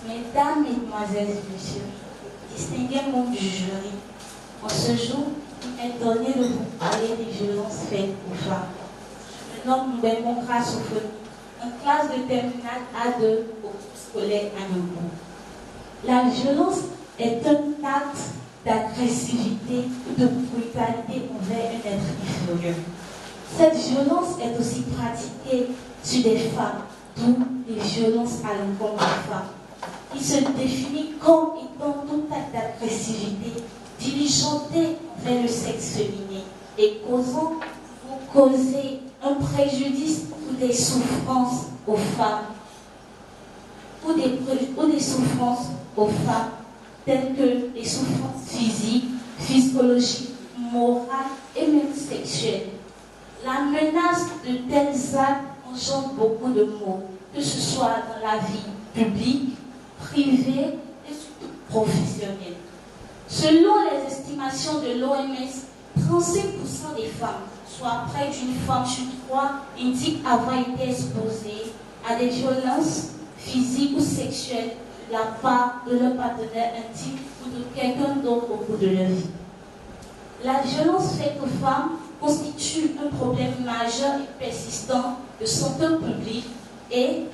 Mesdames, Mesdemoiselles et Messieurs, distingués membres du jury, en ce jour, il m'est donné de vous parler des violences faites aux femmes. Je me nomme Mbemon Rassoufoni, en classe de terminale A2 au scolaire à Niamey. La violence est un acte d'agressivité ou de brutalité envers un être inférieur. Cette violence est aussi pratiquée sur des femmes, d'où les violences à l'encontre des femmes. Il se définit comme étant tout acte d'agressivité diligenté vers le sexe féminin et causant ou causer un préjudice ou des souffrances aux femmes ou des souffrances aux femmes telles que les souffrances physiques, physiologiques, morales et même sexuelles. La menace de tels actes engendre beaucoup de maux, que ce soit dans la vie publique, privée et surtout professionnelle. Selon les estimations de l'OMS, 35% des femmes, soit près d'une femme sur 3, indiquent avoir été exposées à des violences physiques ou sexuelles de la part de leur partenaire intime ou de quelqu'un d'autre au cours de leur vie. La violence faite aux femmes constitue un problème majeur et persistant de santé publique et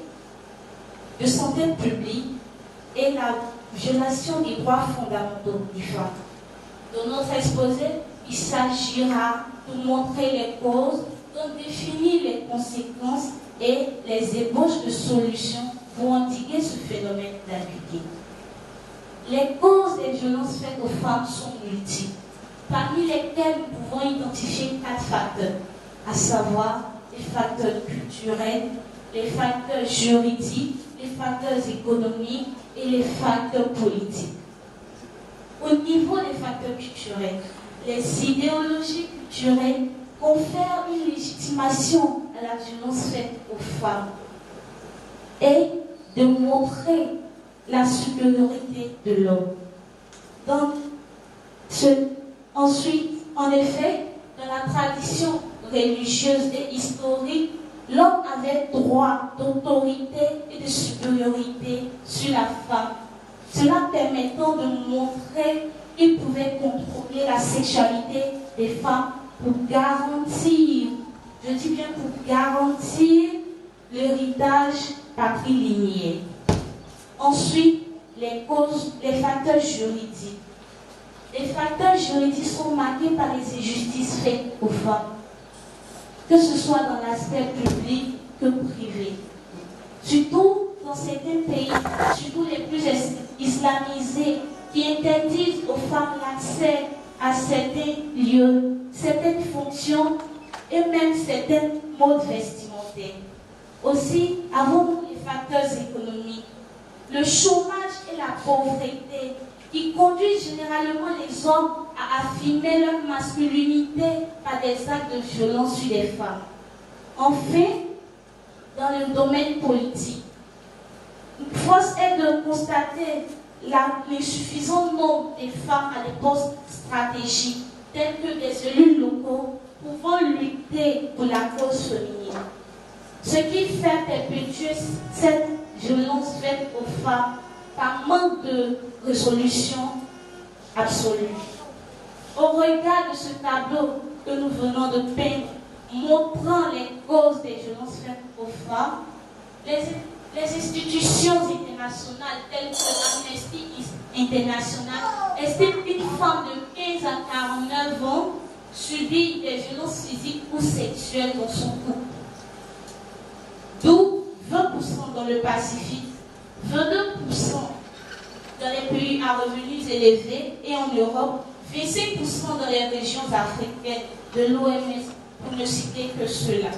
la violation des droits fondamentaux des femmes. Dans notre exposé, il s'agira de montrer les causes, de définir les conséquences et les ébauches de solutions pour endiguer ce phénomène d'impunité. Les causes des violences faites aux femmes sont multiples, parmi lesquelles nous pouvons identifier 4 facteurs, à savoir les facteurs culturels, les facteurs juridiques, les facteurs économiques et les facteurs politiques. Au niveau des facteurs culturels, les idéologies culturelles confèrent une légitimation à la violence faite aux femmes et de montrer la supériorité de l'homme. Ensuite, en effet, dans la tradition religieuse et historique, l'homme avait droit d'autorité et de supériorité sur la femme, cela permettant de montrer qu'il pouvait contrôler la sexualité des femmes pour garantir, je dis bien pour garantir l'héritage patrilinéaire. Ensuite, les facteurs juridiques. Les facteurs juridiques sont marqués par les injustices faites aux femmes, que ce soit dans l'aspect public que privé. Surtout dans certains pays, surtout les plus islamisés, qui interdisent aux femmes l'accès à certains lieux, certaines fonctions et même certaines modes vestimentaires. Aussi, avons-nous les facteurs économiques, le chômage et la pauvreté, qui conduisent généralement les hommes à affirmer leur masculinité par des actes de violence sur les femmes. Enfin, dans le domaine politique, force est de constater l'insuffisant nombre des femmes à des postes stratégiques, tels que des élus locaux pouvant lutter pour la cause féminine. Ce qui fait perpétuer cette violence faite aux femmes par manque de résolution absolue. Au regard de ce tableau que nous venons de peindre, montrant les causes des violences faites aux femmes, les institutions internationales telles que Amnesty International estiment qu'une femme de 15 à 49 ans subit des violences physiques ou sexuelles dans son couple. D'où 20% dans le Pacifique, 22% dans les pays à revenus élevés et en Europe, 25% dans les régions africaines de l'OMS, pour ne citer que cela.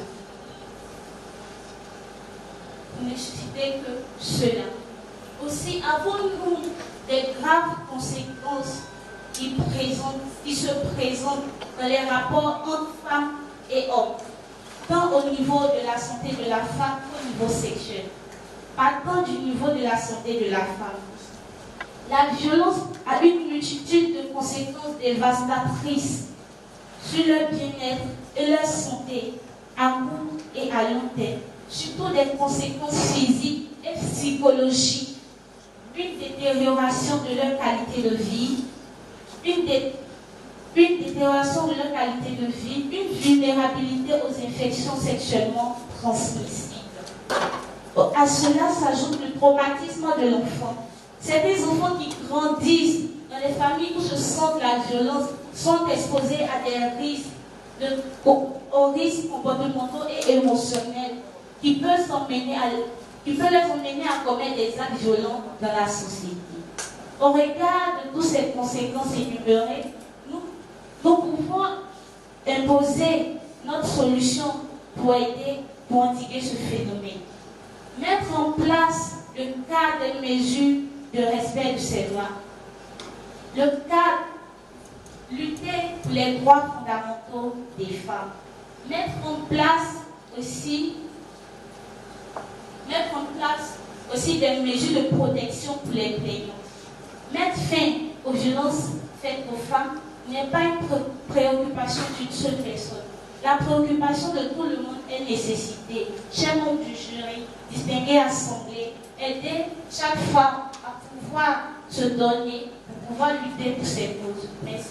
Aussi, avons-nous des graves conséquences qui se présentent dans les rapports entre femmes et hommes, tant au niveau de la santé de la femme qu'au niveau sexuel. Partant du niveau de la santé de la femme, la violence a une multitude de conséquences dévastatrices sur leur bien-être et leur santé à court et à long terme, surtout des conséquences physiques et psychologiques. une détérioration de leur qualité de vie, une détérioration de leur qualité de vie, une vulnérabilité aux infections sexuellement transmissibles. À cela s'ajoute le traumatisme de l'enfant. Certains enfants qui grandissent dans les familles où se sent la violence sont exposés à des risques, aux risques comportementaux et émotionnels qui peuvent les emmener à commettre des actes violents dans la société. Au regard de toutes ces conséquences énumérées, nous pouvons imposer notre solution pour endiguer ce phénomène. Mettre en place le cadre des mesures de respect de ces droits. Le cadre, lutter pour les droits fondamentaux des femmes. Mettre en place aussi des mesures de protection pour les plaignants. Mettre fin aux violences faites aux femmes n'est pas une préoccupation d'une seule personne. La préoccupation de tout le monde est nécessitée. Chers membres du jury, distinguée assemblée, aider chaque femme à pouvoir se donner, pour pouvoir lutter pour ses causes. Merci.